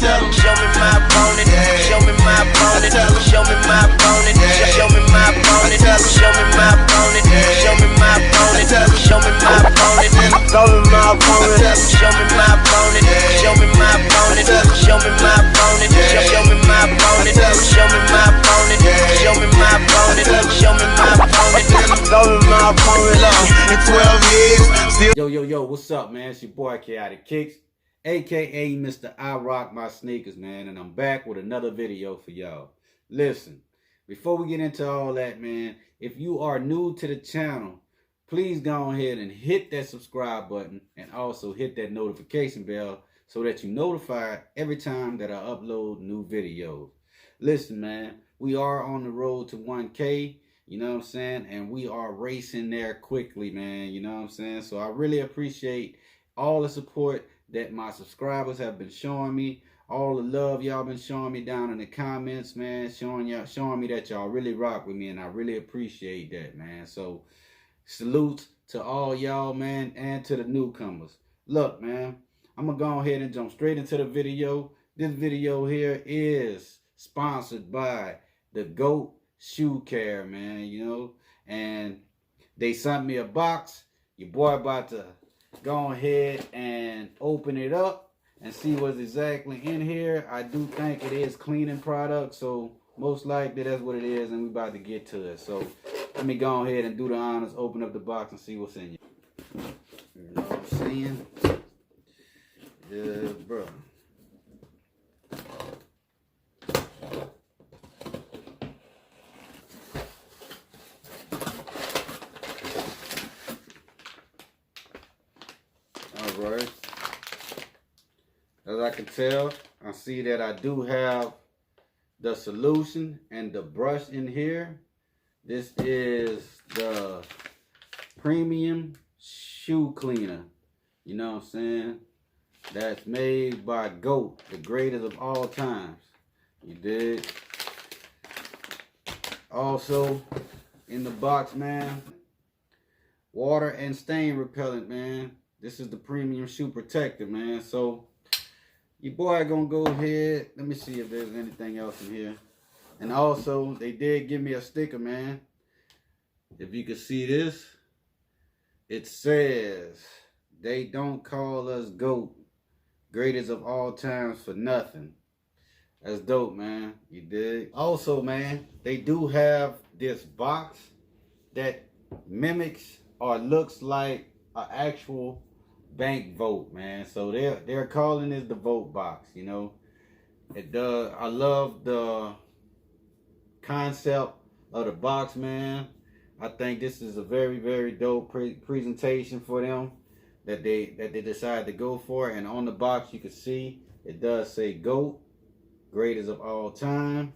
Show me my opponent. Show me my opponent. Show me my opponent. Show me my opponent. Show me my opponent. Show me my opponent. Show me my opponent. Show me my opponent. Show me my opponent. Show me my opponent. Show me my opponent. Show me my opponent. Show me my opponent. Show me my opponent. Show me my opponent. Show me my opponent. In 12 years, still. Yo, what's up, man? It's your boy Chaotic Kicks, aka Mr. I Rock My Sneakers, man, and I'm back with another video for y'all. Listen, before we get into all that, man, if you are new to the channel, please go ahead and hit that subscribe button and also hit that notification bell so that you're notified every time that I upload new videos. Listen, man, we are on the road to 1K. You know what I'm saying? And we are racing there quickly, man. You know what I'm saying? So I really appreciate all the support that my subscribers have been showing me. All the love y'all been showing me down in the comments, man. Showing me that y'all really rock with me. And I really appreciate that, man. So salutes to all y'all, man, and to the newcomers. Look, man, I'm going to go ahead and jump straight into the video. This video here is sponsored by the GOAT Shoe Care, man, you know, and they sent me a box. Your boy about to go ahead and open it up and see what's exactly in here. I do think it is cleaning product, so most likely that's what it is, and we about to get to it. So let me go ahead and do the honors, open up the box and see what's in here. You know what I'm saying? Yeah, bro. Alright, as I can tell, I see that I do have the solution and the brush in here. This is the premium shoe cleaner, you know what I'm saying, that's made by GOAT, the greatest of all times. You dig? Also in the box, man, water and stain repellent, man. This is the premium shoe protector, man. So your boy gonna go ahead. Let me see if there's anything else in here. And also, they did give me a sticker, man. If you can see this, it says, "They don't call us GOAT, greatest of all times, for nothing." That's dope, man. You dig? Also, man, they do have this box that mimics or looks like an actual bank vote, man. So they're calling this the vote box, you know. It does. I love the concept of the box, man. I think this is a very, very dope presentation for them that they decided to go for. And on the box you can see it does say GOAT, greatest of all time.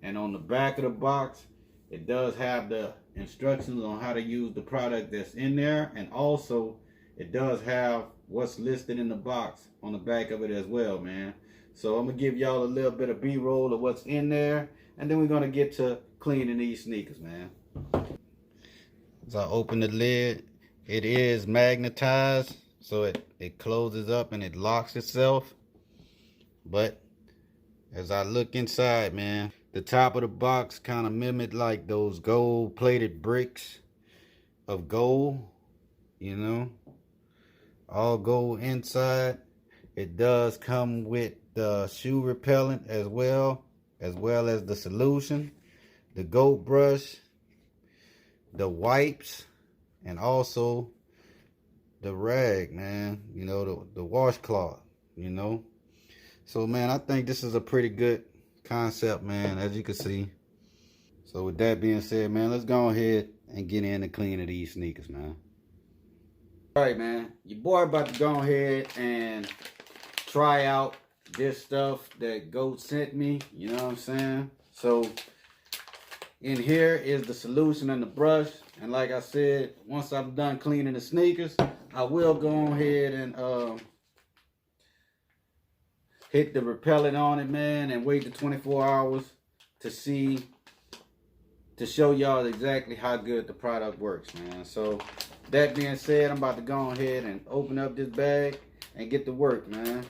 And on the back of the box it does have the instructions on how to use the product that's in there, and also it does have what's listed in the box on the back of it as well, man. So I'm gonna give y'all a little bit of B-roll of what's in there, and then we're gonna get to cleaning these sneakers, man. As I open the lid, it is magnetized, so it closes up and it locks itself. But as I look inside, man, the top of the box kind of mimicked like those gold plated bricks of gold, you know, all gold inside. It does come with the shoe repellent as well as the solution, the GOAT brush, the wipes, and also the rag, man, you know, the washcloth, you know. So, man, I think this is a pretty good concept, man, as you can see. So with that being said, man, let's go ahead and get in and clean these sneakers, man. All right, man, your boy about to go ahead and try out this stuff that GOAT sent me, you know what I'm saying? So in here is the solution and the brush, and like I said, once I'm done cleaning the sneakers, I will go ahead and hit the repellent on it, man, and wait the 24 hours to show y'all exactly how good the product works, man. So that being said, I'm about to go ahead and open up this bag and get to work, man.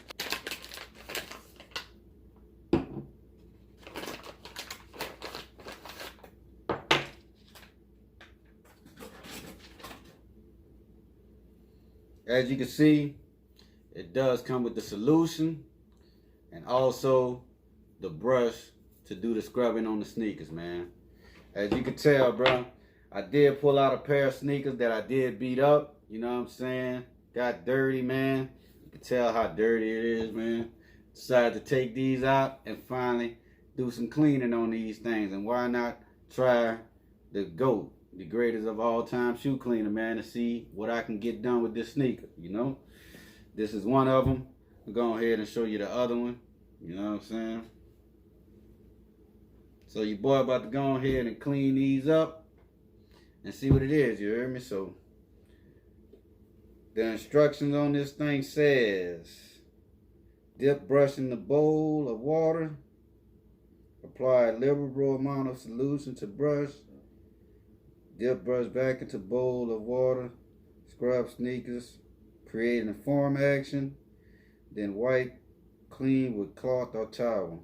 As you can see, it does come with the solution and also the brush to do the scrubbing on the sneakers, man. As you can tell, bro, I did pull out a pair of sneakers that I did beat up. You know what I'm saying? Got dirty, man. You can tell how dirty it is, man. Decided to take these out and finally do some cleaning on these things. And why not try the GOAT, the greatest of all time shoe cleaner, man, to see what I can get done with this sneaker, you know? This is one of them. I'll go ahead and show you the other one. You know what I'm saying? So your boy about to go ahead and clean these up and see what it is, you heard me? So the instructions on this thing says, dip brush in the bowl of water, apply a liberal amount of solution to brush, dip brush back into bowl of water, scrub sneakers, create an form action, then wipe clean with cloth or towel.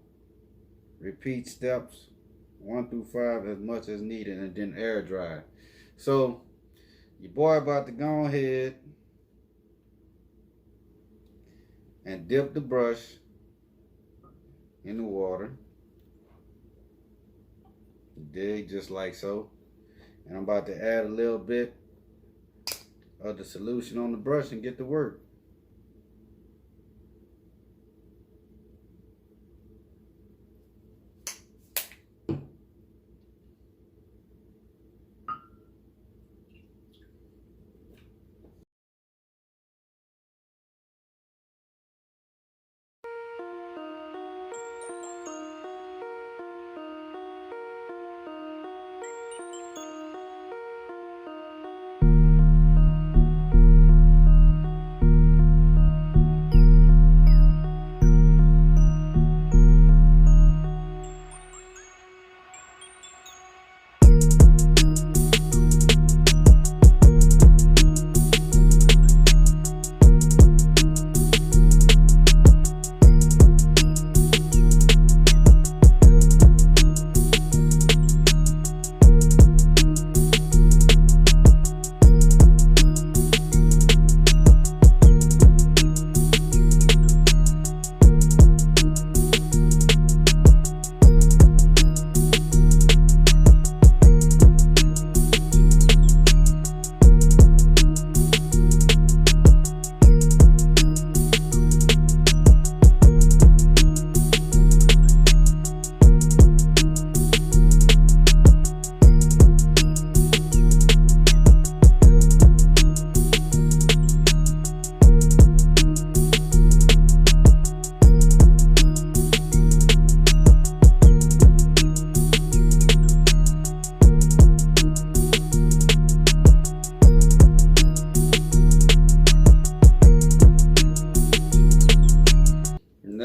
Repeat steps 1 through 5 as much as needed, and then air dry. So your boy about to go ahead and dip the brush in the water. Dig just like so. And I'm about to add a little bit of the solution on the brush and get to work.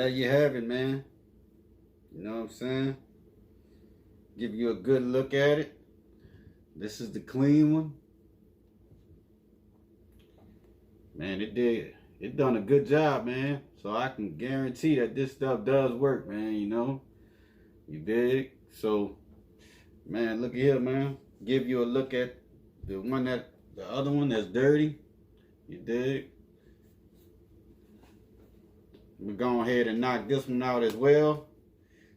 There you have it, man. You know what I'm saying? Give you a good look at it. This is the clean one. Man, it done a good job, man. So I can guarantee that this stuff does work, man, you know? You dig? So, man, look here, man. Give you a look at the other one that's dirty. You dig? We're going ahead and knock this one out as well.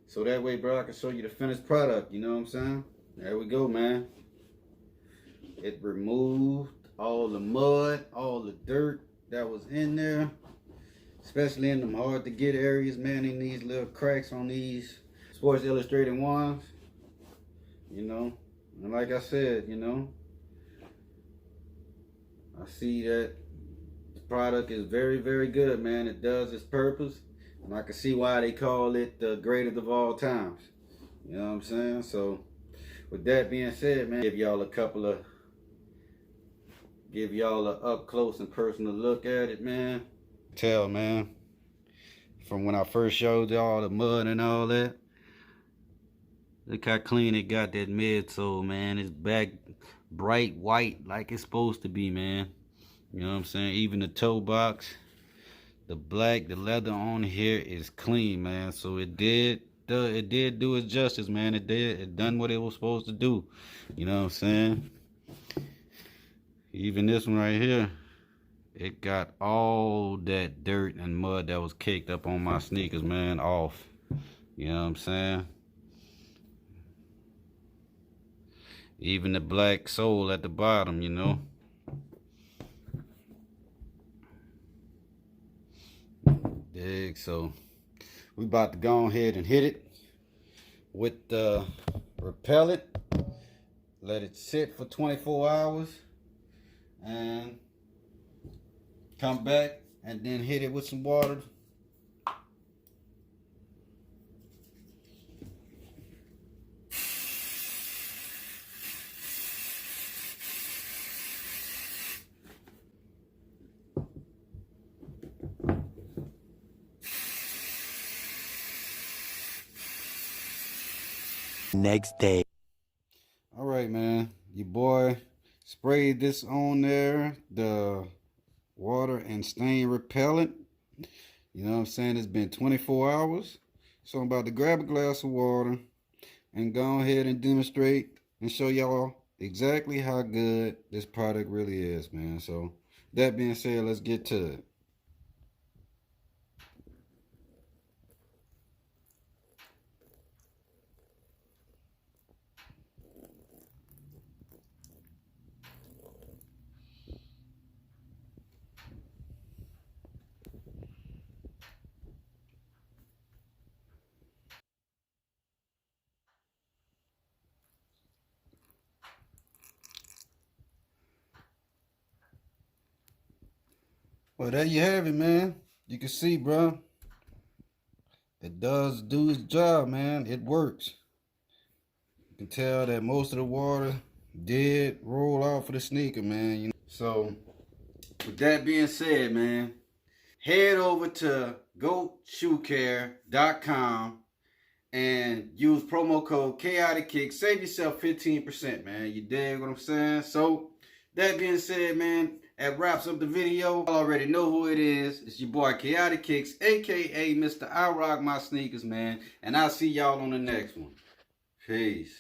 So that way, bro, I can show you the finished product. You know what I'm saying? There we go, man. It removed all the mud, all the dirt that was in there. Especially in them hard to get areas, man, in these little cracks on these Sports Illustrated ones. You know? And like I said, you know, I see that product is very, very good, man. It does its purpose, and I can see why they call it the greatest of all times. You know what I'm saying? So with that being said, man, give y'all a up close and personal look at it, man. Tell, man, from when I first showed y'all the mud and all that, look how clean it got that midsole, man. It's back bright white like it's supposed to be, man. You know what I'm saying? Even the toe box, the leather on here is clean, man. So it did do its justice, man. It done what it was supposed to do. You know what I'm saying? Even this one right here, it got all that dirt and mud that was caked up on my sneakers, man, off. You know what I'm saying? Even the black sole at the bottom, you know. Dig. So we about to go ahead and hit it with the repellent. Let it sit for 24 hours and come back and then hit it with some water. Next day. All right, man. Your boy sprayed this on there, the water and stain repellent. You know what I'm saying? It's been 24 hours. So I'm about to grab a glass of water and go ahead and demonstrate and show y'all exactly how good this product really is, man. So that being said, let's get to it. Well, there you have it, man. You can see, bro. It does do its job, man. It works. You can tell that most of the water did roll off of the sneaker, man. You know? So, with that being said, man, head over to goatshoecare.com and use promo code CHAOTICKICK. Save yourself 15%, man. You dig what I'm saying? So, that being said, man, that wraps up the video. I already know who it is. It's your boy Chaotic Kicks, aka Mr. I Rock My Sneakers, man. And I'll see y'all on the next one. Peace.